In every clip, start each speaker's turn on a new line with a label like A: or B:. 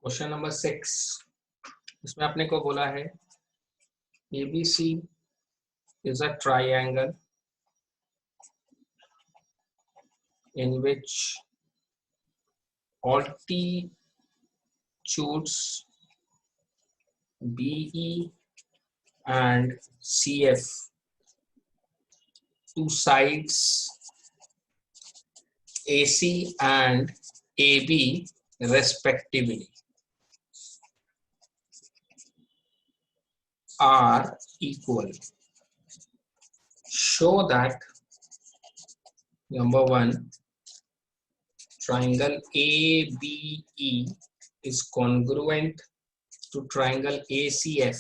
A: Question number 6 इसमें अपने को बोला है ABC is a triangle in which altitudes BE and CF, two sides AC and AB respectively, are equal. Show that number 1, triangle ABE is congruent to triangle ACF.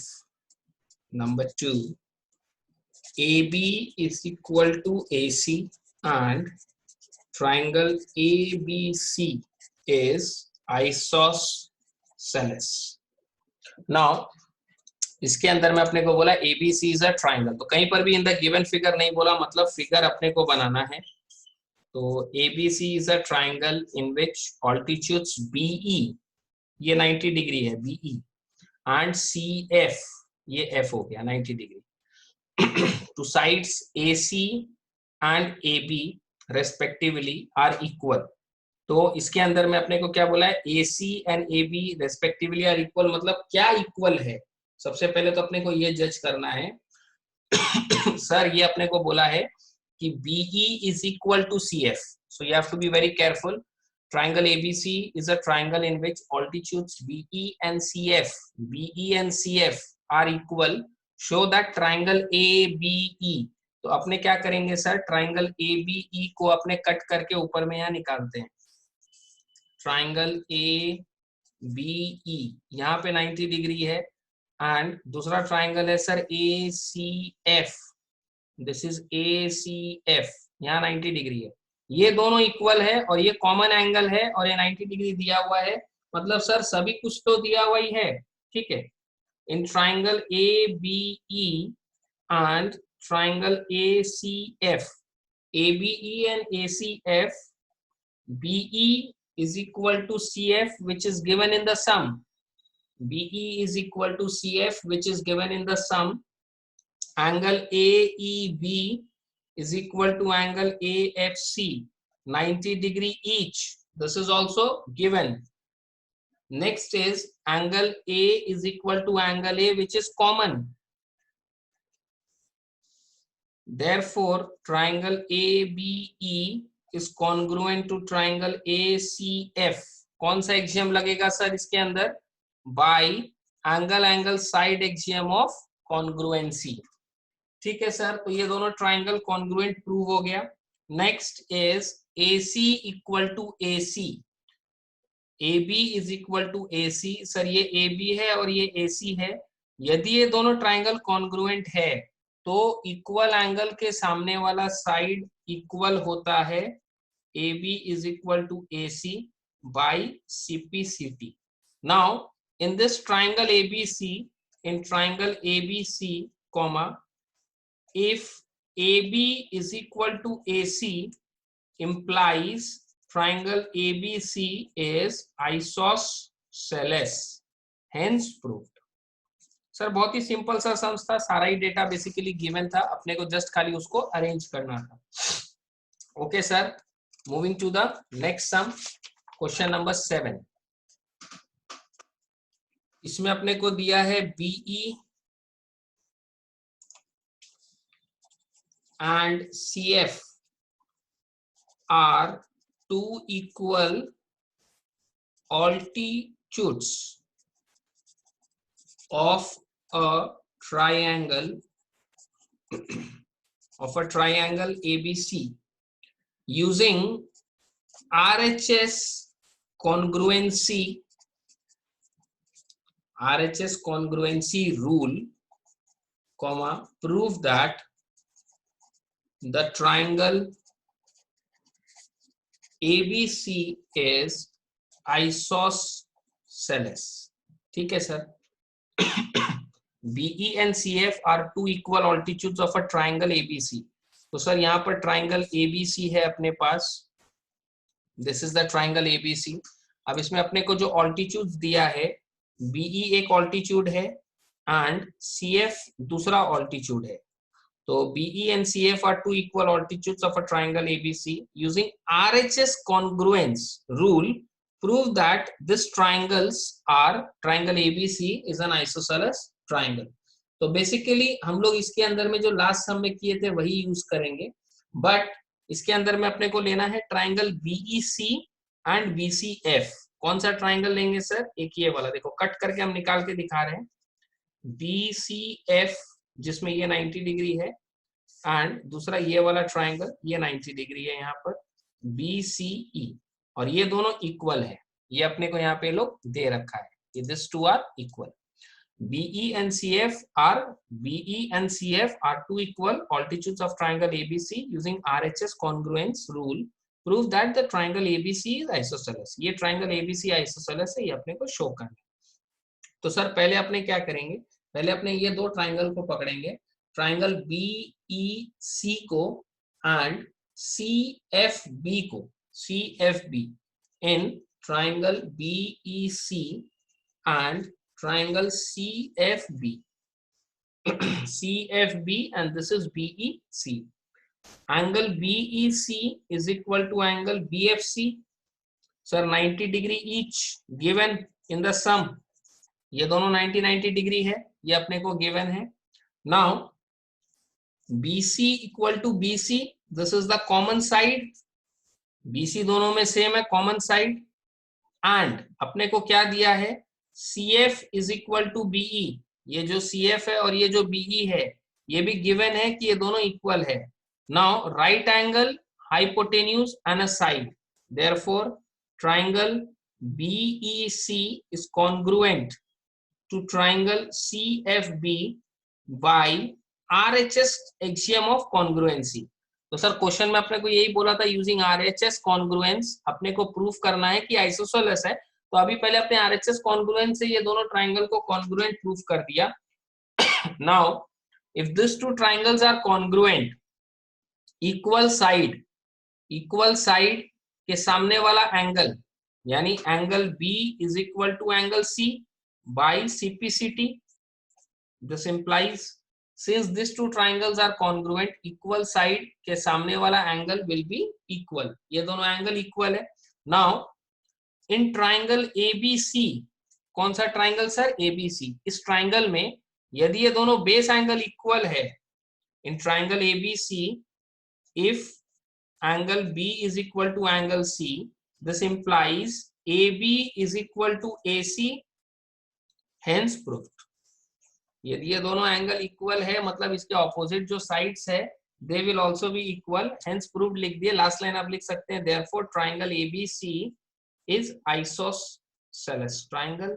A: Number 2, AB is equal to AC and triangle ABC is isosceles. Now इसके अंदर में अपने को बोला ABC is a triangle, तो कहीं पर भी इन द गिवन फिगर नहीं बोला, मतलब फिगर अपने को बनाना है. तो ABC is a triangle in which altitudes BE, ये 90 डिग्री है BE, and CF, ये F हो गया 90 degree, to sides AC and AB respectively are equal. तो इसके अंदर में अपने को क्या बोला है, AC and AB respectively are equal, मतलब क्या इक्वल है. सबसे पहले तो अपने को ये जज करना है सर ये अपने को बोला है कि BE is equal to CF, so you have to be very careful. Triangle ABC is a triangle in which altitudes BE and CF are equal. Show that triangle ABE. तो अपने क्या करेंगे सर, ट्राइंगल ABE को अपने cut करके ऊपर में यहाँ निकालते हैं. ट्राइंगल ABE यहाँ पे 90 डिग्री है एंड दूसरा ट्राइंगल है sir ACF, this is ACF, यहाँ 90 डिग्री है. ये दोनों इक्वल है और ये कॉमन एंगल है और ये 90 डिग्री दिया हुआ है, मतलब सर सभी कुछ तो दिया हुआ ही है. ठीक है. In triangle ABE and triangle ACF, ABE and ACF, BE is equal to CF, which is given in the sum. BE is equal to CF, which is given in the sum. Angle AEB is equal to angle AFC, 90 degree each. This is also given. Next is angle A is equal to angle A, which is common. Therefore, triangle ABE is congruent to triangle ACF. कौन सा axiom लगेगा sir इसके अंदर? By angle side axiom of congruency. ठीक है sir, तो ये दोनों triangle congruent prove हो गया. Next is AC equal to AC. AB is equal to AC. Sir ये AB है और ये AC है. यदि ये दोनों triangle congruent है तो इक्वल एंगल के सामने वाला साइड इक्वल होता है AB is equal to AC by CP/CT. Now in this triangle ABC, in triangle ABC, comma, if AB is equal to AC implies triangle ABC is isosceles, hence proved. Sir बहुत ही simple सा sums था, सारा ही data basically given था, अपने को just खाली उसको arrange करना था. Okay sir, moving to the next sum, question number 7. इसमें अपने को दिया है BE and CF are two equal altitudes of a triangle ABC using RHS congruency rule, comma, prove that the triangle ABC is isosceles. ठीक है sir. BE and CF are two equal altitudes of a triangle ABC. तो sir यहाँ पर triangle ABC है अपने पास. This is the triangle ABC. अब इसमें अपने को जो ऑल्टीट्यूड दिया है, बीई एक ऑल्टीट्यूड है एंड सीएफ दूसरा ऑल्टीट्यूड है. तो BE and CF are two equal altitudes of a triangle ABC. Using RHS congruence rule, prove that this triangle ABC is an isosceles triangle. तो बेसिकली हम लोग इसके अंदर में जो लास्ट सम में किए थे वही यूज करेंगे, बट इसके अंदर में अपने को लेना है ट्राइंगल BEC एंड BCF. कौन सा ट्राइंगल लेंगे सर? एक ये वाला, देखो कट करके हम निकाल के दिखा रहे हैं. BCF जिसमें ये 90 डिग्री है एंड दूसरा ये वाला ट्राइंगल ये 90 डिग्री है यहाँ पर BCE, और ये दोनों इक्वल है. ये अपने को यहाँ पे लोग दे रखा है कि this two are equal. BE and CF are two equal altitudes of triangle ABC. Using RHS congruence rule, prove that the triangle ABC is isosceles. ये triangle ABC isosceles है, ये अपने को शो करना है. तो सर पहले अपने क्या करेंगे, पहले अपने ये दो ट्राइंगल को पकड़ेंगे, ट्राइंगल BEC को and CFB in triangle BEC and triangle CFB and this is BEC. Angle BEC is equal to angle BFC. Sir 90 degree each given in the sum. ये दोनों 90 डिग्री है, ये अपने को गिवन है. Now BC equal to BC, this is the common side. BC दोनों में same है, कॉमन साइड. एंड अपने को क्या दिया है, CF is equal to BE. ये जो CF है और ये जो BE है ये भी गिवन है कि ये दोनों इक्वल है. Now right angle, hypotenuse and a side, therefore triangle BEC is congruent to triangle CFB by RHS axiom of congruency. तो सर क्वेश्चन में अपने को यही बोला था, यूजिंग RHS congruence अपने को प्रूफ करना है कि आइसोसेलेस है. तो अभी पहले अपने RHS congruence से ये दोनों ट्राइंगल को congruent प्रूफ कर दिया. Now if these two triangles are congruent, equal side के सामने वाला एंगल यानी angle B is equal to angle C by CPCT. This implies since these two triangles are congruent, equal side के सामने वाला angle will be equal. ये दोनों angle equal है. Now इन ट्राइंगल ABC, कौन सा ट्राइंगल सर? ABC. इस triangle में यदि ये दोनों बेस एंगल इक्वल है, in triangle ABC, if angle B is equal to angle C, this implies AB is equal to AC, hence proved. यदि ये दोनों एंगल इक्वल है मतलब इसके ऑपोजिट जो साइड्स है they will also be equal, hence proved लिख दिए. लास्ट लाइन आप लिख सकते हैं, therefore triangle ABC is isosceles triangle.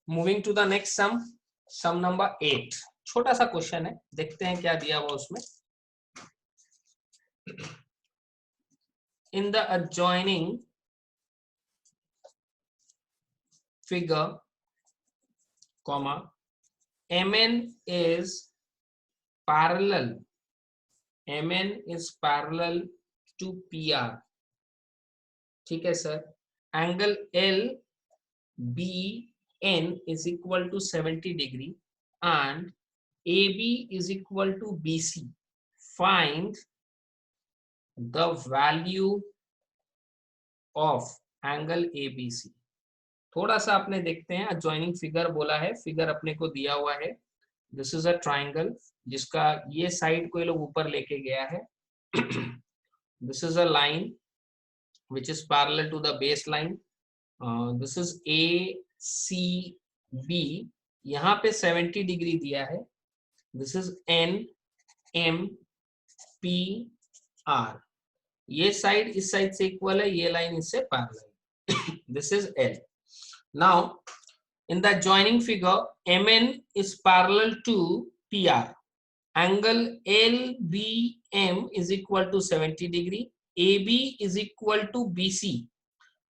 A: Moving to the next sum number 8. छोटा सा क्वेश्चन है, देखते हैं क्या दिया हुआ उसमें. In the adjoining figure, comma, MN is parallel to PR. ठीक है sir. Angle LBN is equal to 70 degree and AB is equal to BC. Find the value of angle ABC. थोड़ा सा अपने देखते हैं, adjoining फिगर बोला है, figure अपने को दिया हुआ है. दिस इज अ ट्राइंगल जिसका ये साइड को ये लोग ऊपर लेके गया है. This is a line which is parallel to the base line. This is ACB, यहाँ पे 70 डिग्री दिया है. This is NMPR. ये साइड इस साइड से इक्वल है, ये लाइन इससे parallel. This is L. Now in the adjoining figure, MN is parallel to PR. Angle LBM is equal to 70 degree. AB is equal to BC.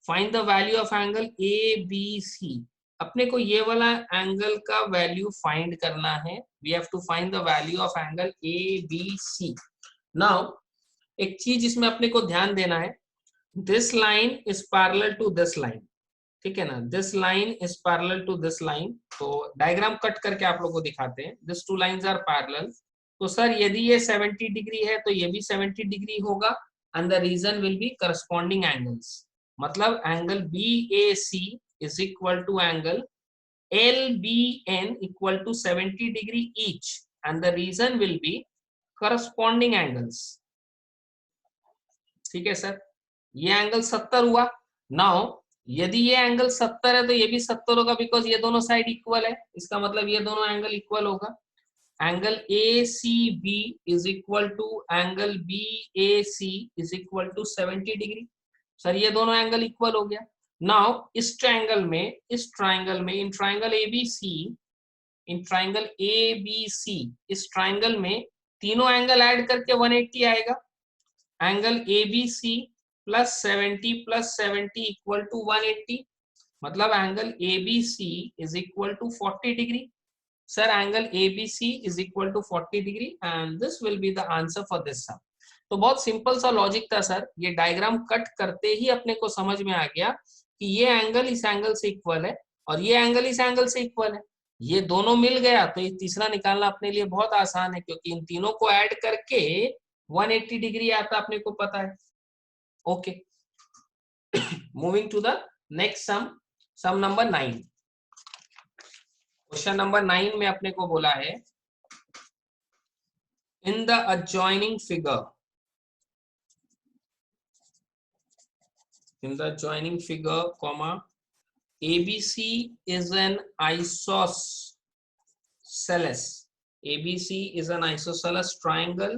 A: Find the value of angle ABC. अपने को ये वाला angle का value find करना है. We have to find the value of angle ABC. Now एक चीज इसमें अपने को ध्यान देना है, this line is parallel to this line, ठीक है ना, this line is parallel to this line. तो डायग्राम कट करके आप लोग को दिखाते हैं, this two lines are parallel. तो सर यदि ये 70 डिग्री है तो ये भी 70 डिग्री होगा, and the reason will be corresponding angles, मतलब angle BAC is equal to angle LBN equal to 70 degree each, and the reason will be corresponding angles. ठीक है सर, ये एंगल 70 हुआ। नाउ यदि ये एंगल 70 है तो ये भी 70 होगा, बिकॉज ये दोनों साइड इक्वल है, इसका मतलब ये दोनों एंगल इक्वल होगा। Angle ACB is equal to angle BAC is equal to 70 degree. Sir ये दोनों एंगल इक्वल हो गया। नाउ इस ट्रायंगल में इन ट्रायंगल ABC, इस ट्रायंगल में तीनों एंगल ऐड करके 180 आएगा। Angle ABC plus 70 equal to 180, मतलब angle ABC is equal to 40 degree. Sir angle ABC is equal to 40 degree, and this will be the answer for this sum. तो बहुत simple सा logic था sir, ये diagram cut करते ही अपने को समझ में आ गया कि ये एंगल इस एंगल से इक्वल है और ये एंगल इस एंगल से इक्वल है। ये दोनों मिल गया तो ये तीसरा निकालना अपने लिए बहुत आसान है, क्योंकि इन तीनों को ऐड करके 180 डिग्री आता अपने को पता है। Okay, moving to the next sum number 9। Question number 9 में अपने को बोला है, in the adjoining figure, comma, ABC is an isosceles triangle।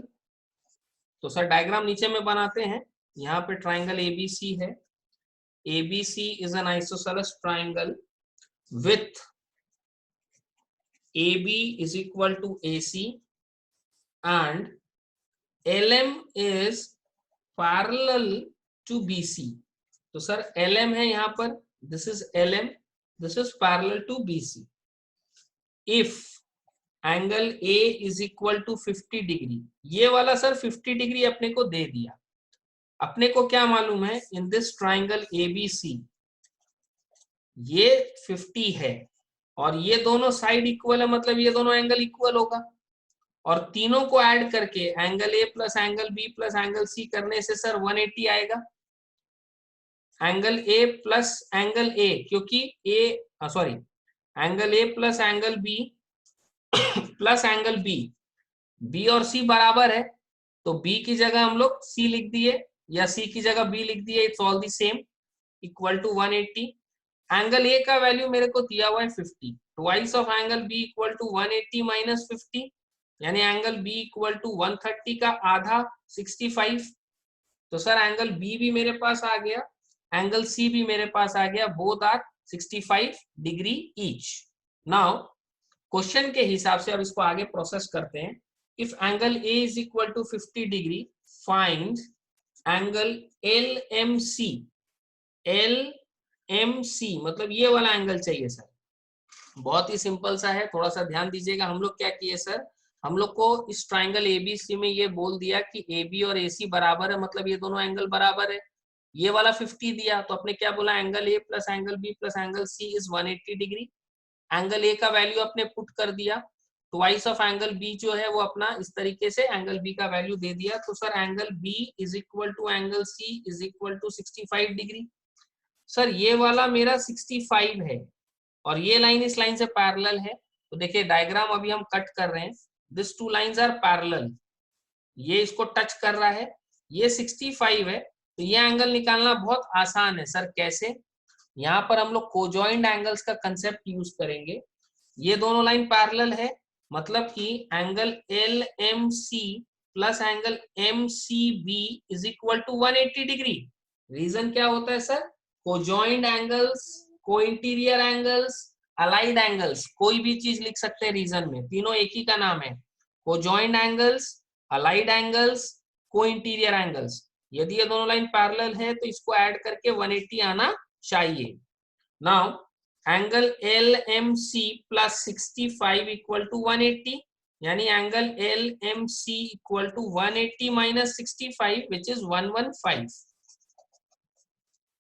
A: तो सर डायग्राम नीचे में बनाते हैं, यहाँ पे ट्राइंगल ABC है, ABC is an isosceles triangle with AB is equal to AC and LM is parallel to BC। तो sir LM है यहाँ पर, this is LM, this is parallel to BC। if angle A is equal to 50 degree, ये वाला sir 50 degree अपने को दे दिया। अपने को क्या मालूम है, इन दिस ट्राइंगल ABC ये 50 है और ये दोनों साइड इक्वल है, मतलब ये दोनों एंगल इक्वल होगा, और तीनों को ऐड करके angle A plus angle B plus angle C करने से सर 180 आएगा। Angle A plus angle A, क्योंकि angle A plus angle B plus angle B और C बराबर है, तो B की जगह हम लोग C लिख दिए या C की जगह B लिख दिए, it's all the same, equal to 180। Angle A का वैल्यू मेरे को दिया हुआ है 50, twice of angle B equal to 180 minus 50, यानी एंगल B इक्वल टू 130 का आधा 65। तो सर एंगल B भी मेरे पास आ गया, एंगल C भी मेरे पास आ गया, both are 65 degree each. Now question के हिसाब से अब इसको आगे प्रोसेस करते हैं। If angle A is equal to 50 degree, find angle LMC। LMC मतलब ये वाला एंगल चाहिए सर, बहुत ही सिंपल सा है, थोड़ा सा ध्यान दीजिएगा। हम लोग क्या किए सर, हम लोग को इस ट्राइंगल ABC में ये बोल दिया कि AB और AC बराबर है, मतलब ये दोनों एंगल बराबर है। ये वाला 50 दिया तो अपने क्या बोला, angle A plus angle B plus angle C is 180 degree. Angle A का वैल्यू अपने पुट कर दिया, ट्वाइस ऑफ एंगल B जो है वो अपना इस तरीके से एंगल B का वैल्यू दे दिया। तो sir angle B is equal to angle C is equal to 65 degree. Sir ये वाला मेरा 65 है और ये लाइन इस लाइन से पैरेलल है, तो देखिए डायग्राम अभी हम कट कर रहे हैं, this two lines are parallel, ये इसको टच कर रहा है, ये 65 है, तो ये एंगल निकालना बहुत आसान है। सर कैसे, यहाँ पर हम लोग कोजॉइंट एंगल्स का कंसेप्ट यूज करेंगे। ये दोनों लाइन पैरेलल है, मतलब कि angle LMC plus angle MCB is equal to 180 degree. Reason क्या होता है sir, cojoint angles, cointerior angles, allied angles, कोई भी चीज लिख सकते हैं रीजन में, तीनों एक ही का नाम है, कोजॉइंट angles, allied angles, cointerior angles. यदि ये दोनों लाइन पैरेलल है तो इसको ऐड करके 180 आना चाहिए। Now angle LMC plus 65 equal to 180, यानी angle L M C equal to 180 minus 65 which is 115।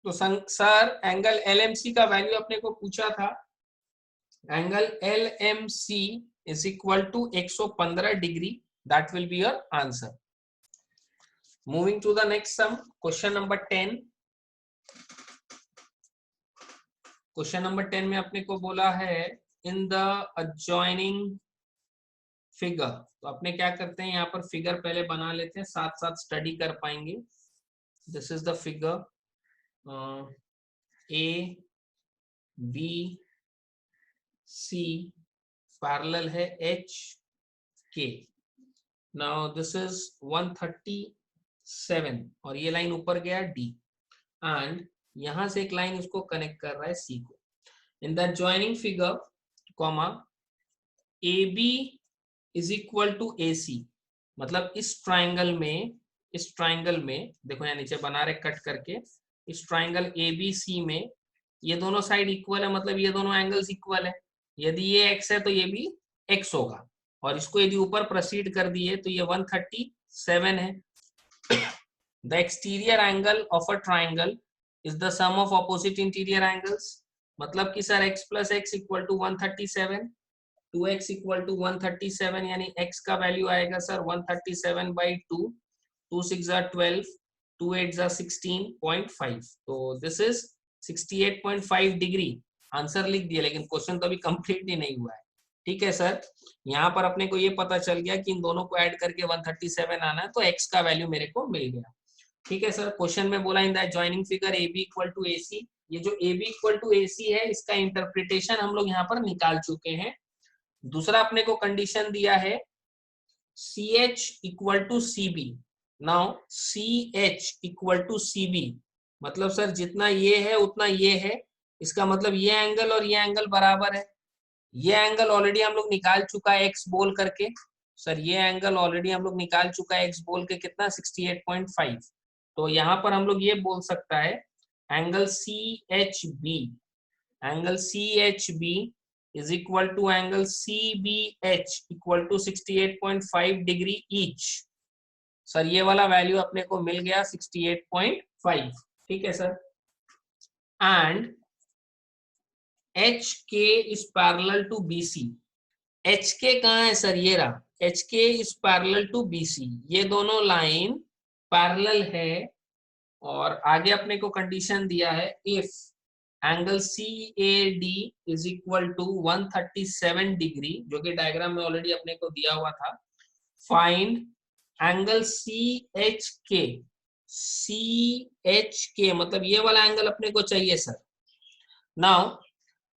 A: तो sir angle L M C का वैल्यू अपने को पूछा था, angle L M C is equal to 115 degree, that will be your answer. Moving to the next sum, question number 10। Question number 10 में अपने को बोला है इन द अडजॉइनिंग फिगर। तो अपने क्या करते हैं, यहाँ पर फिगर पहले बना लेते हैं, साथ साथ स्टडी कर पाएंगे। This is the figure, A B C parallel है H K. Now this is 137 और ये लाइन ऊपर गया डी, एंड यहां से एक लाइन उसको कनेक्ट कर रहा है सी को। In the joining figure comma A B is equal to A C, मतलब इस ट्राइंगल में देखो यहाँ नीचे बना रहे कट करके, इस ट्राइंगल ए बी सी में ये दोनों साइड इक्वल है, मतलब ये दोनों एंगल्स इक्वल है। यदि ये एक्स है तो ये भी एक्स होगा, और इसको यदि ऊपर प्रोसीड कर दिए तो ये 137 है। The exterior angle of a triangle is the sum of opposite interior angles, मतलब कि sir x plus x equal to 137, 2x equal to 137, यानी x का वैल्यू आएगा सर 137 बाई 2, 2 6 12, 2 8 16.5, तो दिस इज 68.5 डिग्री। आंसर लिख दिया, लेकिन क्वेश्चन तो अभी कंप्लीट ही नहीं हुआ है। ठीक है सर, यहाँ पर अपने को ये पता चल गया कि इन दोनों को ऐड करके 137 आना है, तो x का वैल्यू मेरे को मिल गया। ठीक है सर, क्वेश्चन में बोला in the joining figure A B equal to A C, ये जो A B equal to A C है इसका इंटरप्रिटेशन हम लोग यहाँ पर निकाल चुके हैं। दूसरा अपने को कंडीशन दिया है C H equal to C B. Now C H equal to C B, मतलब सर जितना ये है उतना ये है, इसका मतलब ये एंगल और ये एंगल बराबर है। ये एंगल ऑलरेडी हम लोग निकाल चुका है एक्स बोल करके, सर ये एंगल ऑलरेडी हम लोग निकाल चुका है एक्स बोल के, कितना 68.5। तो यहाँ पर हम लोग ये बोल सकता है angle C H B, angle C H B is equal to angle C B H equal to 68.5 degree each. Sir ये वाला वैल्यू अपने को मिल गया 68.5। ठीक है sir, and H K is parallel to B C. H K कहाँ है sir, ये रहा, H K is parallel to B C, ये दोनों लाइन पैरेलल है। और आगे अपने को कंडीशन दिया है if angle C A D is equal to 137 degree, जो कि डायग्राम में ऑलरेडी अपने को दिया हुआ था। फाइंड एंगल सी एच के, सी एच के मतलब ये वाला एंगल अपने को चाहिए sir. Now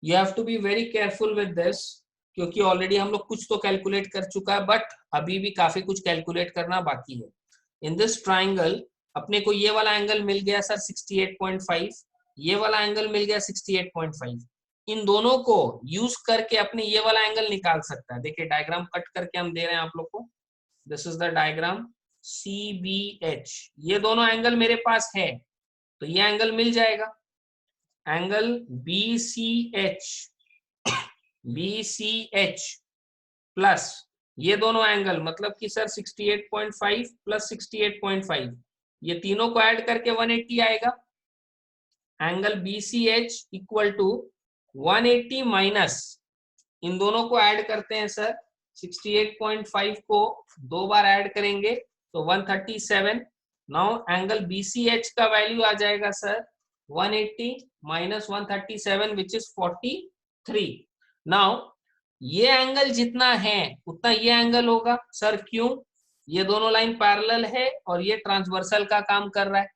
A: you have to be very careful with this, क्योंकि ऑलरेडी हम लोग कुछ तो कैलकुलेट कर चुका है, बट अभी भी काफी कुछ कैलकुलेट करना बाकी है। इन दिस ट्राइंगल अपने को ये वाला एंगल मिल गया सर 68.5, ये वाला एंगल मिल गया 68.5। इन दोनों को यूज करके अपने ये वाला एंगल निकाल सकता है। देखिए डायग्राम कट करके हम दे रहे हैं आप लोग को, this is the diagram C B H, ये दोनों एंगल मेरे पास है, तो ये एंगल मिल जाएगा। Angle B C H plus ये दोनों एंगल, मतलब कि सर 68.5 प्लस 68.5, ये तीनों को ऐड करके 180 आएगा। Angle B C H equal to 180 minus, इन दोनों को ऐड करते हैं सर, 68.5 को दो बार ऐड करेंगे तो 137। Now angle B C H का वैल्यू आ जाएगा sir 180 minus 137 which is 43। Now ये एंगल जितना है उतना ये एंगल होगा सर, क्यों, ये दोनों लाइन पैरेलल है और ये ट्रांसवर्सल का काम कर रहा है।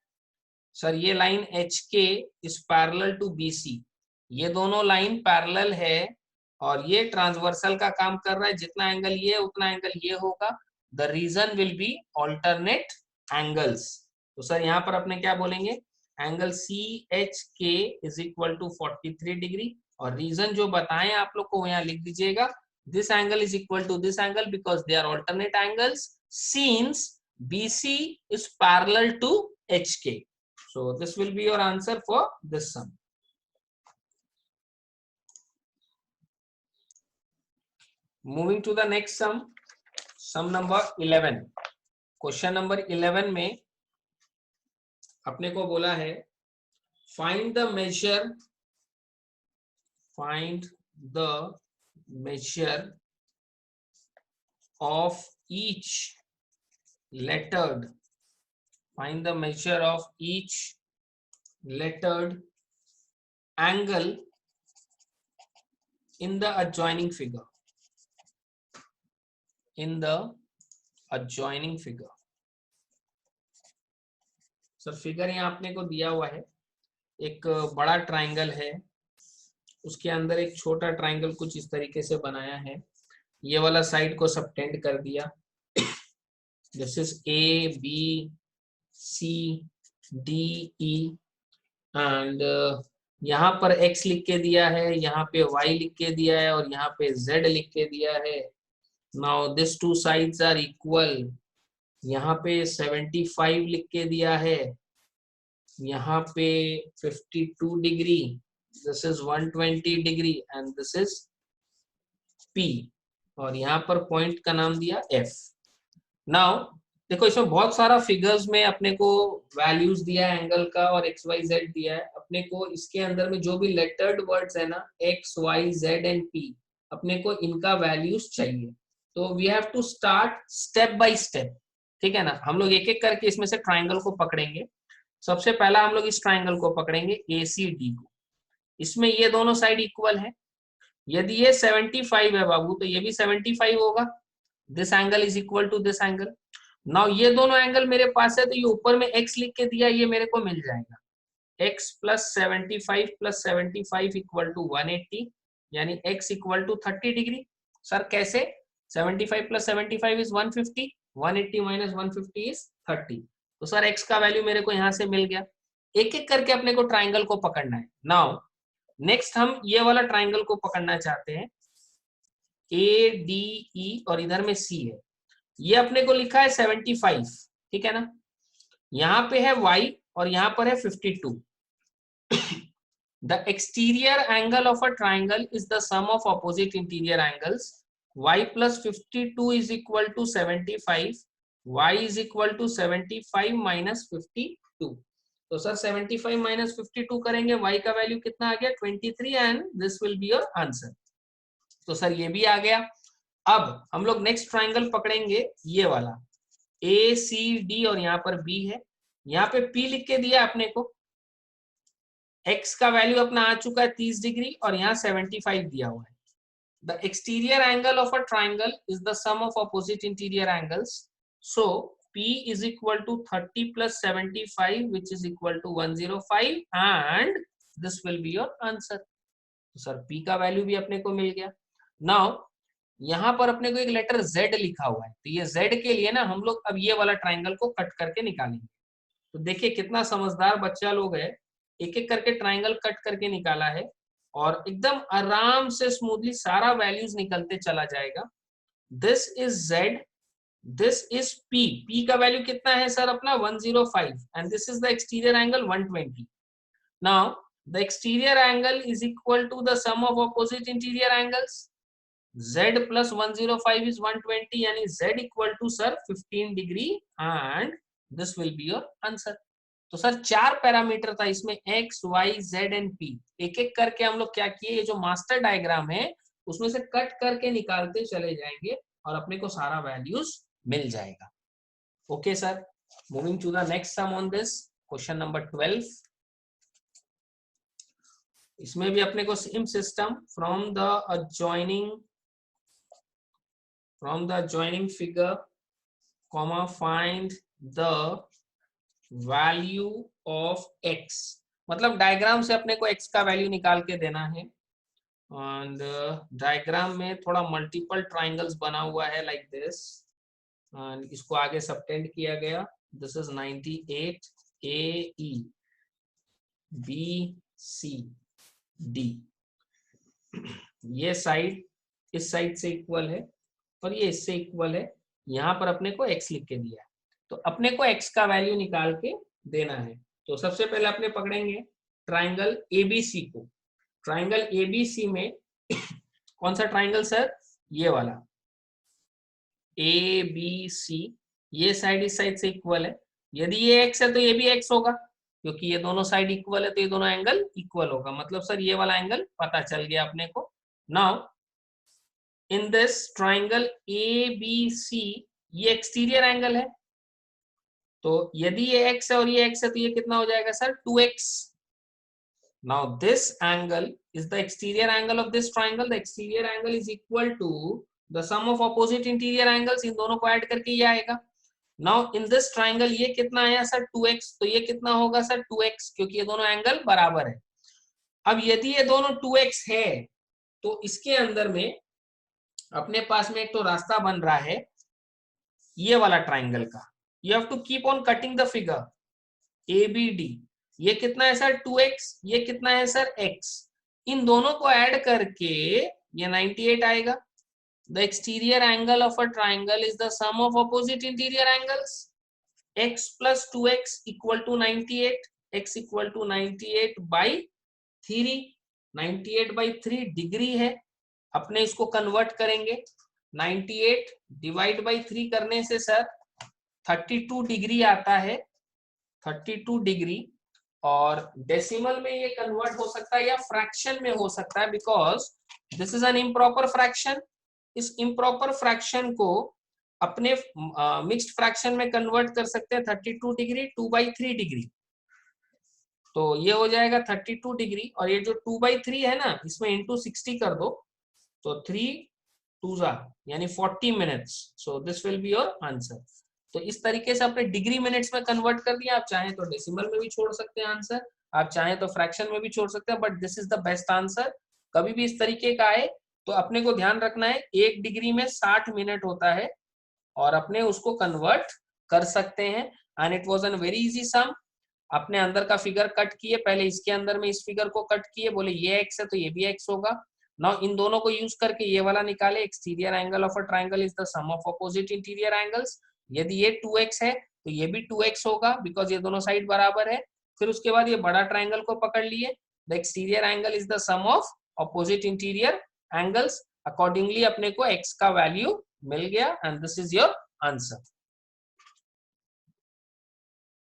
A: सर ये line H K is parallel to B C, ये दोनों लाइन पैरेलल है और ये ट्रांसवर्सल का काम कर रहा है, जितना एंगल ये उतना एंगल ये होगा। The reason will be alternate angles. तो सर यहाँ पर अपने क्या बोलेंगे, angle C H K is equal to 43 degree, और रीजन जो बताएं आप लोग को यहाँ लिख दीजिएगा, this angle is equal to this angle because they are alternate angles since BC is parallel to HK. So this will be your answer for this sum. Moving to the next sum, sum number 11, question number 11 में अपने को बोला है find the measure of each lettered angle in the adjoining figure. Sir figure यहाँ अपने को दिया हुआ है, एक बड़ा ट्राइंगल है, उसके अंदर एक छोटा ट्राइंगल कुछ इस तरीके से बनाया है, ये वाला साइड को सबटेंड कर दिया, this is A B C D E and यहाँ पर x लिख के दिया है, यहाँ पे y लिख के दिया है और यहाँ पे z लिख के दिया है। Now this two sides are equal, यहाँ पे 75 लिख के दिया है, यहाँ पे 52 degree, this is 120 degree and this is P, और यहाँ पर पॉइंट का नाम दिया F। नाउ देखो इसमें बहुत सारा फिगर्स में अपने को वैल्यूज दिया है एंगल का और एक्स वाई जेड दिया है, अपने को इसके अंदर में जो भी लेटर्ड वर्ड्स है ना X Y Z and P, अपने को इनका वैल्यूज चाहिए। तो we have to start step by step, ठीक है ना। हम लोग एक एक करके इसमें से ट्राइंगल को पकड़ेंगे। सबसे पहला हम लोग इस ट्राइंगल को पकड़ेंगे ACD को, इसमें ये दोनों साइड इक्वल है, यदि ये 75 है बाबू तो ये भी 75 होगा, this angle is equal to this angle. Now ये दोनों एंगल मेरे पास है तो ये ऊपर में x लिख के दिया, ये मेरे को मिल जाएगा x प्लस 75 इक्वल टू 180, यानी x equal to 30 degree. Sir कैसे? 75 प्लस 75 इज 150, 180 माइनस 150 इज 30। तो सर x का वैल्यू मेरे को यहाँ से मिल गया। एक एक करके अपने को ट्राइंगल को पकड़ना है। नाउ नेक्स्ट हम ये वाला ट्राइंगल को पकड़ना चाहते हैं, ADE और इधर में C है, ये अपने को लिखा है 75, ठीक है ना। यहाँ पे है y और यहाँ पर है 52। The exterior angle of a triangle is the sum of opposite interior angles. Y plus 52 is equal to 75. Y is equal to 75 minus 52. तो सर 75 minus 52 करेंगे, y का वैल्यू कितना आ गया 23 and this will be your answer। तो sir ये भी आ गया। अब हम लोग नेक्स्ट ट्राइंगल पकड़ेंगे ये वाला ACD और यहाँ पर B है, यहाँ पे P लिख के दिया अपने को, x का वैल्यू अपना आ चुका है 30 डिग्री और यहाँ 75 दिया हुआ है। The exterior angle of a triangle is the sum of opposite interior angles. So P is equal to 30 plus 75 which is equal to 105 and this will be your answer। तो sir P का value भी अपने को मिल गया। Now यहाँ पर अपने को एक लेटर Z लिखा हुआ है, तो ये Z के लिए ना हम लोग अब ये वाला ट्राइंगल को कट करके निकालेंगे। तो देखिए कितना समझदार बच्चा लोग है, एक एक करके ट्राइंगल कट करके निकाला है और एकदम आराम से स्मूथली सारा वैल्यूज निकलते चला जाएगा। This is Z, this is P, P का वैल्यू कितना है सर अपना 105 and this is the exterior angle 120। Now the exterior angle is equal to the sum of opposite interior angles. Z plus 105 is 120, यानी Z equal to sir 15 degree and this will be your answer। तो sir 4 parameter था इसमें X, Y, Z and P। एक एक करके हम लोग क्या किए, ये जो मास्टर डायग्राम है उसमें से कट करके निकालते चले जाएंगे और अपने को सारा वैल्यूज मिल जाएगा। Okay sir, moving to the next sum on this question number 12। इसमें भी अपने को same system, from the adjoining figure, comma, find the value of x। मतलब डायग्राम से अपने को x का वैल्यू निकाल के देना है। एंड डायग्राम में थोड़ा मल्टीपल ट्राइंगल्स बना हुआ है लाइक दिस, एंड इसको आगे सबटेंड किया गया। This is 98 AE BCD। ये साइड इस साइड से इक्वल है और ये इससे इक्वल है, यहाँ पर अपने को x लिख के दिया है, तो अपने को x का वैल्यू निकाल के देना है। तो सबसे पहले अपने पकड़ेंगे ट्राइंगल ABC को। ट्राइंगल ABC में कौन सा ट्राइंगल सर? ये वाला ए बी सी, ये साइड इस साइड से इक्वल है, यदि ये x है तो ये भी x होगा, क्योंकि ये दोनों साइड इक्वल है तो ये दोनों एंगल इक्वल होगा, मतलब सर ये वाला एंगल पता चल गया अपने को। Now in this triangle A B C, ये एक्सटीरियर एंगल है, तो यदि ये x है और ये x है तो ये कितना हो जाएगा sir 2x। Now this angle is the exterior angle of this triangle. The exterior angle is equal to the sum of opposite interior angles. इन दोनों को ऐड करके ये आएगा। Now in this triangle ये कितना आया सर 2x, तो ये कितना होगा सर 2x, क्योंकि ये दोनों एंगल बराबर है। अब यदि ये दोनों 2x है तो इसके अंदर में अपने पास में एक तो रास्ता बन रहा है ये वाला ट्राइंगल का। You have to keep on cutting the figure ABD। ये कितना है सर 2x, ये कितना है सर x, इन दोनों को ऐड करके ये 98 आएगा। The exterior angle of a triangle is the sum of opposite interior angles. X plus 2x equal to 98, x equal to 98 by 3, 98 by 3 degree है, अपने इसको कन्वर्ट करेंगे, 98 डिवाइड बाई 3 करने से सर 32 डिग्री आता है, 32 डिग्री, और डेसिमल में ये कन्वर्ट हो सकता है या फ्रैक्शन में हो सकता है, because this is an improper fraction. इस इम्प्रॉपर फ्रैक्शन को अपने मिक्स्ड फ्रैक्शन में कन्वर्ट कर सकते हैं, 32 डिग्री 2/3 डिग्री, तो ये हो जाएगा 32 डिग्री, और ये जो 2/3 है ना इसमें इंटू 60 कर दो, तो 3 2 यानी 40 minutes, so this will be your answer. तो इस तरीके से आपने डिग्री मिनट्स में कन्वर्ट कर दिया। आप चाहें तो डेसिमल में भी छोड़ सकते हैं आंसर, आप चाहें तो फ्रैक्शन में भी छोड़ सकते हैं, but this is the best answer. कभी भी इस तरीके का आए तो अपने को ध्यान रखना है 1 डिग्री में 60 मिनट होता है, और अपने उसको कन्वर्ट कर सकते हैं। And it was an very easy sum. अपने अंदर का फिगर कट किए, पहले इसके अंदर में इस फिगर को कट किए, बोले ये x है तो ये भी x होगा। नाउ इन दोनों को यूज करके ये वाला निकाले, exterior angle of a triangle is the sum of opposite interior angles. यदि ये 2x है तो ये भी 2x होगा, बिकॉज ये दोनों साइड बराबर है। फिर उसके बाद ये बड़ा ट्राइंगल को पकड़ लिए, the exterior angle is the sum of opposite interior angles. Accordingly अपने को x का वैल्यू मिल गया, and this is your answer.